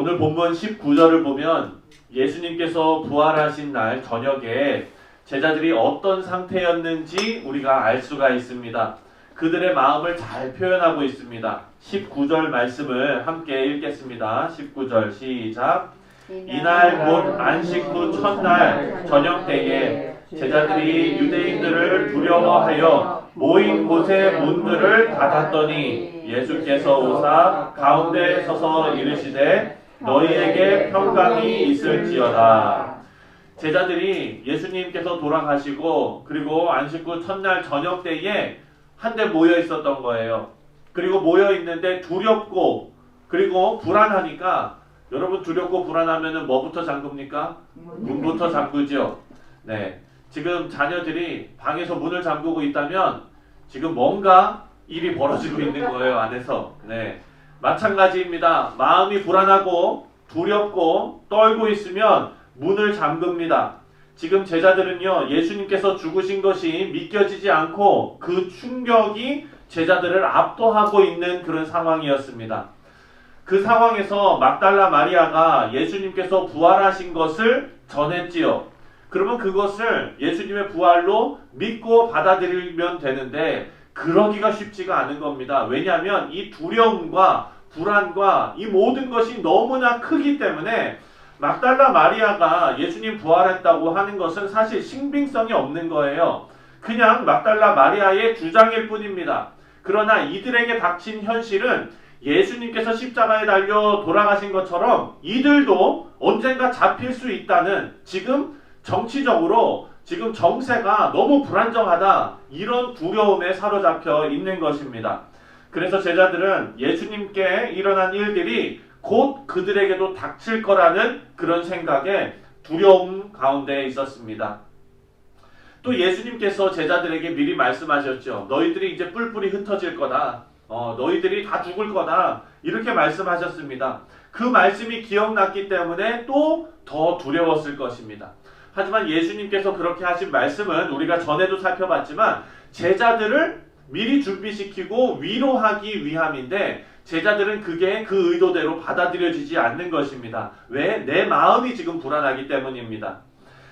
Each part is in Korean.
오늘 본문 19절을 보면 예수님께서 부활하신 날 저녁에 제자들이 어떤 상태였는지 우리가 알 수가 있습니다. 그들의 마음을 잘 표현하고 있습니다. 19절 말씀을 함께 읽겠습니다. 19절 시작. 이날 곧 안식 후 첫날 저녁 때에 제자들이 유대인들을 두려워하여 모인 곳의 문들을 닫았더니 예수께서 오사 가운데 서서 이르시되 너희에게 평강이 있을지어다. 제자들이 예수님께서 돌아가시고 그리고 안식 후 첫날 저녁 때에 한데 모여 있었던 거예요. 그리고 모여 있는데 두렵고 그리고 불안하니까, 여러분 두렵고 불안하면은 뭐부터 잠굽니까? 문부터 잠그죠. 네. 지금 자녀들이 방에서 문을 잠그고 있다면 지금 뭔가 일이 벌어지고 있는 거예요, 안에서. 네. 마찬가지입니다. 마음이 불안하고 두렵고 떨고 있으면 문을 잠급니다. 지금 제자들은요, 예수님께서 죽으신 것이 믿겨지지 않고 그 충격이 제자들을 압도하고 있는 그런 상황이었습니다. 그 상황에서 막달라 마리아가 예수님께서 부활하신 것을 전했지요. 그러면 그것을 예수님의 부활로 믿고 받아들이면 되는데 그러기가 쉽지가 않은 겁니다. 왜냐하면 이 두려움과 불안과 이 모든 것이 너무나 크기 때문에 막달라 마리아가 예수님 부활했다고 하는 것은 사실 신빙성이 없는 거예요. 그냥 막달라 마리아의 주장일 뿐입니다. 그러나 이들에게 닥친 현실은 예수님께서 십자가에 달려 돌아가신 것처럼 이들도 언젠가 잡힐 수 있다는, 지금 정치적으로 지금 정세가 너무 불안정하다, 이런 두려움에 사로잡혀 있는 것입니다. 그래서 제자들은 예수님께 일어난 일들이 곧 그들에게도 닥칠 거라는 그런 생각에 두려움 가운데 있었습니다. 또 예수님께서 제자들에게 미리 말씀하셨죠. 너희들이 이제 뿔뿔이 흩어질 거다. 너희들이 다 죽을 거다. 이렇게 말씀하셨습니다. 그 말씀이 기억났기 때문에 또 더 두려웠을 것입니다. 하지만 예수님께서 그렇게 하신 말씀은 우리가 전에도 살펴봤지만 제자들을 미리 준비시키고 위로하기 위함인데 제자들은 그게 그 의도대로 받아들여지지 않는 것입니다. 왜? 내 마음이 지금 불안하기 때문입니다.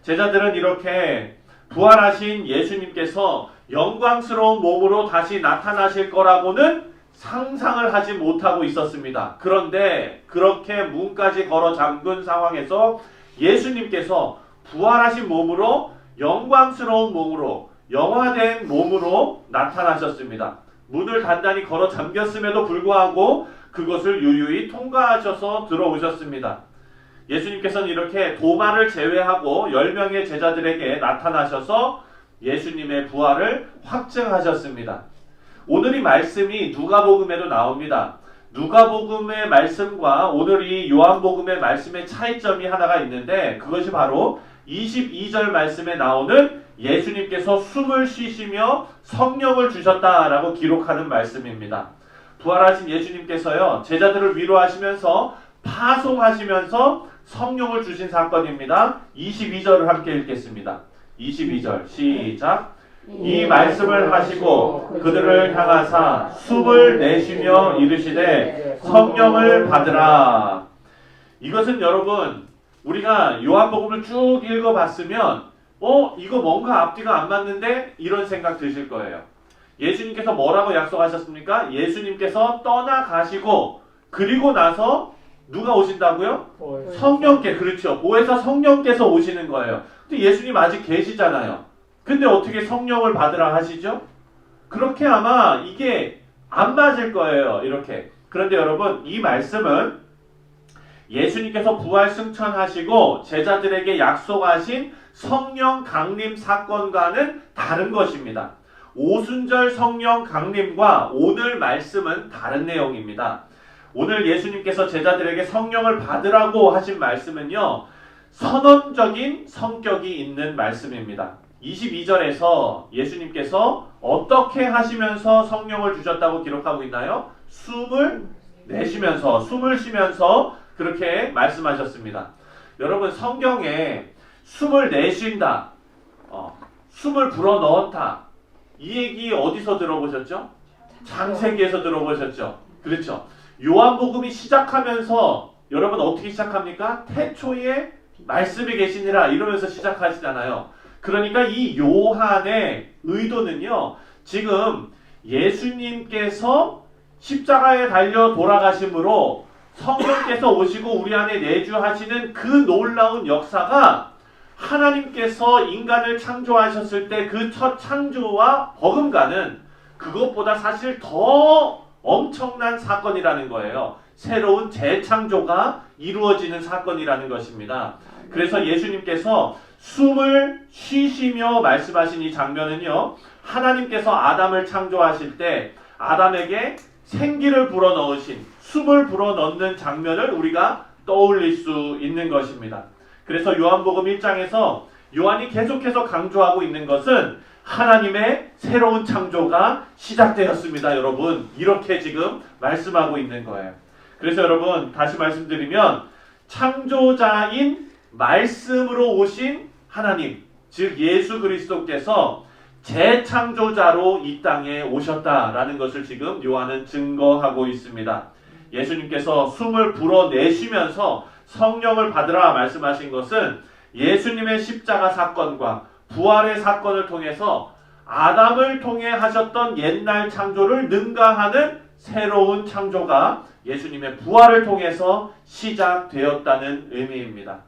제자들은 이렇게 부활하신 예수님께서 영광스러운 몸으로 다시 나타나실 거라고는 상상을 하지 못하고 있었습니다. 그런데 그렇게 문까지 걸어 잠근 상황에서 예수님께서 부활하신 몸으로, 영광스러운 몸으로, 영화된 몸으로 나타나셨습니다. 문을 단단히 걸어 잠겼음에도 불구하고 그것을 유유히 통과하셔서 들어오셨습니다. 예수님께서는 이렇게 도마를 제외하고 10명의 제자들에게 나타나셔서 예수님의 부활을 확증하셨습니다. 오늘 이 말씀이 누가복음에도 나옵니다. 누가복음의 말씀과 오늘 이 요한복음의 말씀의 차이점이 하나가 있는데 그것이 바로 22절 말씀에 나오는 예수님께서 숨을 쉬시며 성령을 주셨다라고 기록하는 말씀입니다. 부활하신 예수님께서요, 제자들을 위로하시면서 파송하시면서 성령을 주신 사건입니다. 22절을 함께 읽겠습니다. 22절 시작. 이 말씀을 하시고 그들을 향하사 숨을 내쉬며 이르시되 성령을 받으라. 이것은 여러분, 우리가 요한복음을 쭉 읽어봤으면 이거 뭔가 앞뒤가 안 맞는데 이런 생각 드실 거예요. 예수님께서 뭐라고 약속하셨습니까? 예수님께서 떠나가시고 그리고 나서 누가 오신다고요? 성령께, 그렇죠. 보혜사 성령께서 오시는 거예요. 근데 예수님 아직 계시잖아요. 근데 어떻게 성령을 받으라 하시죠? 그렇게 아마 이게 안 맞을 거예요. 이렇게. 그런데 여러분, 이 말씀은 예수님께서 부활 승천하시고 제자들에게 약속하신 성령 강림 사건과는 다른 것입니다. 오순절 성령 강림과 오늘 말씀은 다른 내용입니다. 오늘 예수님께서 제자들에게 성령을 받으라고 하신 말씀은요, 선언적인 성격이 있는 말씀입니다. 22절에서 예수님께서 어떻게 하시면서 성령을 주셨다고 기록하고 있나요? 숨을 내쉬면서, 숨을 쉬면서 그렇게 말씀하셨습니다. 여러분, 성경에 숨을 내쉰다, 숨을 불어넣었다, 이 얘기 어디서 들어보셨죠? 창세기에서 들어보셨죠? 그렇죠. 요한복음이 시작하면서 여러분 어떻게 시작합니까? 태초에 말씀이 계시니라 이러면서 시작하시잖아요. 그러니까 이 요한의 의도는요. 지금 예수님께서 십자가에 달려 돌아가심으로 성령께서 오시고 우리 안에 내주하시는 그 놀라운 역사가 하나님께서 인간을 창조하셨을 때 그 첫 창조와 버금가는 그것보다 사실 더 엄청난 사건이라는 거예요. 새로운 재창조가 이루어지는 사건이라는 것입니다. 그래서 예수님께서 숨을 쉬시며 말씀하신 이 장면은요. 하나님께서 아담을 창조하실 때 아담에게 생기를 불어넣으신 숨을 불어넣는 장면을 우리가 떠올릴 수 있는 것입니다. 그래서 요한복음 1장에서 요한이 계속해서 강조하고 있는 것은 하나님의 새로운 창조가 시작되었습니다. 여러분 이렇게 지금 말씀하고 있는 거예요. 그래서 여러분 다시 말씀드리면 창조자인 말씀으로 오신 하나님 즉 예수 그리스도께서 재창조자로 이 땅에 오셨다라는 것을 지금 요한은 증거하고 있습니다. 예수님께서 숨을 불어내쉬면서 성령을 받으라 말씀하신 것은 예수님의 십자가 사건과 부활의 사건을 통해서 아담을 통해 하셨던 옛날 창조를 능가하는 새로운 창조가 예수님의 부활을 통해서 시작되었다는 의미입니다.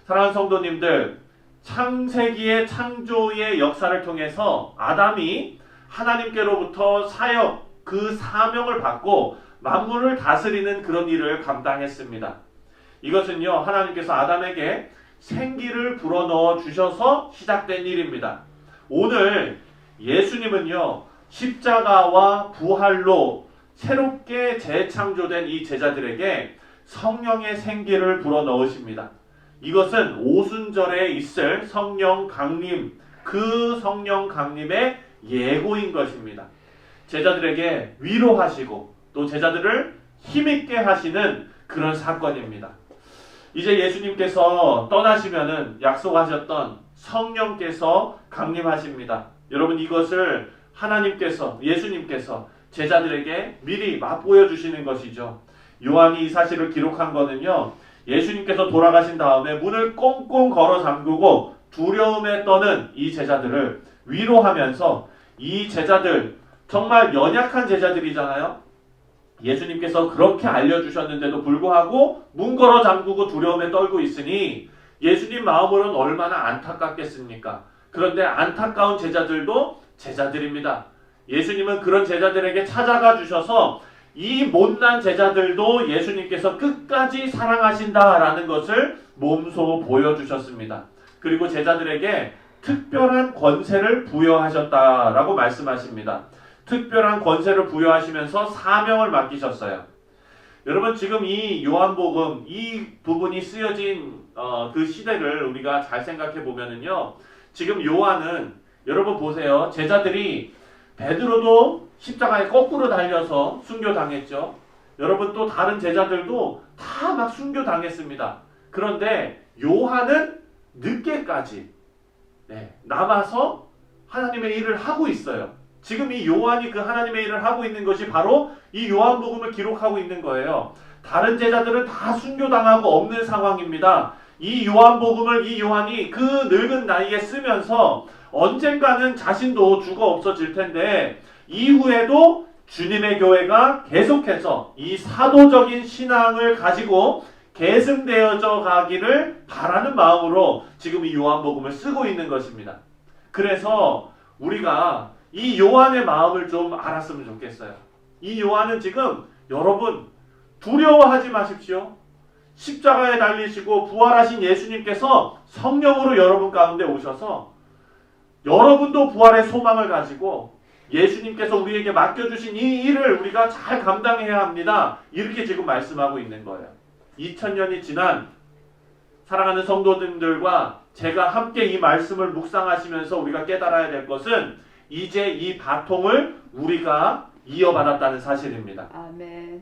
사랑하는 성도님들, 창세기의 창조의 역사를 통해서 아담이 하나님께로부터 사역, 그 사명을 받고 만물을 다스리는 그런 일을 감당했습니다. 이것은요, 하나님께서 아담에게 생기를 불어넣어 주셔서 시작된 일입니다. 오늘 예수님은요, 십자가와 부활로 새롭게 재창조된 이 제자들에게 성령의 생기를 불어넣으십니다. 이것은 오순절에 있을 성령 강림, 그 성령 강림의 예고인 것입니다. 제자들에게 위로하시고 또 제자들을 힘있게 하시는 그런 사건입니다. 이제 예수님께서 떠나시면은 약속하셨던 성령께서 강림하십니다. 여러분 이것을 하나님께서 예수님께서 제자들에게 미리 맛보여 주시는 것이죠. 요한이 이 사실을 기록한 거는요. 예수님께서 돌아가신 다음에 문을 꽁꽁 걸어 잠그고 두려움에 떠는 이 제자들을 위로하면서 이 제자들 정말 연약한 제자들이잖아요. 예수님께서 그렇게 알려주셨는데도 불구하고 문 걸어 잠그고 두려움에 떨고 있으니 예수님 마음으로는 얼마나 안타깝겠습니까? 그런데 안타까운 제자들도 제자들입니다. 예수님은 그런 제자들에게 찾아가 주셔서 이 못난 제자들도 예수님께서 끝까지 사랑하신다라는 것을 몸소 보여주셨습니다. 그리고 제자들에게 특별한 권세를 부여하셨다라고 말씀하십니다. 특별한 권세를 부여하시면서 사명을 맡기셨어요. 여러분 지금 이 요한복음 이 부분이 쓰여진 그 시대를 우리가 잘 생각해 보면은요. 지금 요한은 여러분 보세요. 제자들이 베드로도 십자가에 거꾸로 달려서 순교당했죠. 여러분 또 다른 제자들도 다 막 순교당했습니다. 그런데 요한은 늦게까지 남아서 하나님의 일을 하고 있어요. 지금 이 요한이 그 하나님의 일을 하고 있는 것이 바로 이 요한복음을 기록하고 있는 거예요. 다른 제자들은 다 순교당하고 없는 상황입니다. 이 요한복음을 이 요한이 그 늙은 나이에 쓰면서 언젠가는 자신도 죽어 없어질 텐데 이후에도 주님의 교회가 계속해서 이 사도적인 신앙을 가지고 계승되어져 가기를 바라는 마음으로 지금 이 요한복음을 쓰고 있는 것입니다. 그래서 우리가 이 요한의 마음을 좀 알았으면 좋겠어요. 이 요한은 지금 여러분 두려워하지 마십시오. 십자가에 달리시고 부활하신 예수님께서 성령으로 여러분 가운데 오셔서 여러분도 부활의 소망을 가지고 예수님께서 우리에게 맡겨주신 이 일을 우리가 잘 감당해야 합니다. 이렇게 지금 말씀하고 있는 거예요. 2000년이 지난 사랑하는 성도님들과 제가 함께 이 말씀을 묵상하시면서 우리가 깨달아야 될 것은 이제 이 바통을 우리가 이어받았다는 사실입니다. 아멘.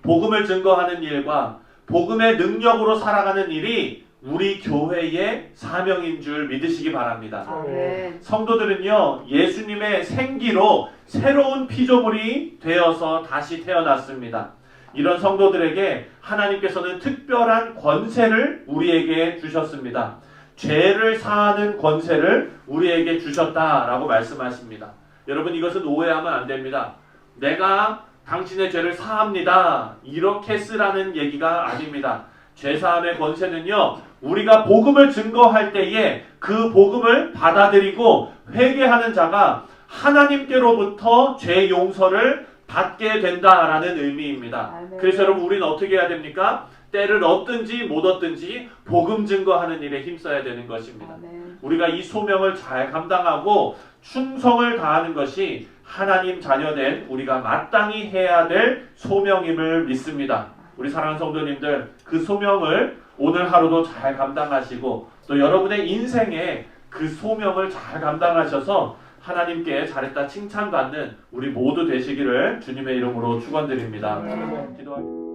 복음을 증거하는 일과 복음의 능력으로 살아가는 일이 우리 교회의 사명인 줄 믿으시기 바랍니다. 아멘. 성도들은요, 예수님의 생기로 새로운 피조물이 되어서 다시 태어났습니다. 이런 성도들에게 하나님께서는 특별한 권세를 우리에게 주셨습니다. 죄를 사하는 권세를 우리에게 주셨다라고 말씀하십니다. 여러분, 이것은 오해하면 안 됩니다. 내가 당신의 죄를 사합니다, 이렇게 쓰라는 얘기가 아닙니다. 죄사함의 권세는요, 우리가 복음을 증거할 때에 그 복음을 받아들이고 회개하는 자가 하나님께로부터 죄 용서를 받게 된다라는 의미입니다. 그래서 여러분, 우리는 어떻게 해야 됩니까? 때를 얻든지 못 얻든지 복음 증거하는 일에 힘써야 되는 것입니다. 우리가 이 소명을 잘 감당하고 충성을 다하는 것이 하나님 자녀된 우리가 마땅히 해야 될 소명임을 믿습니다. 우리 사랑하는 성도님들, 그 소명을 오늘 하루도 잘 감당하시고 또 여러분의 인생에 그 소명을 잘 감당하셔서 하나님께 잘했다 칭찬받는 우리 모두 되시기를 주님의 이름으로 축원드립니다. 기도합니다.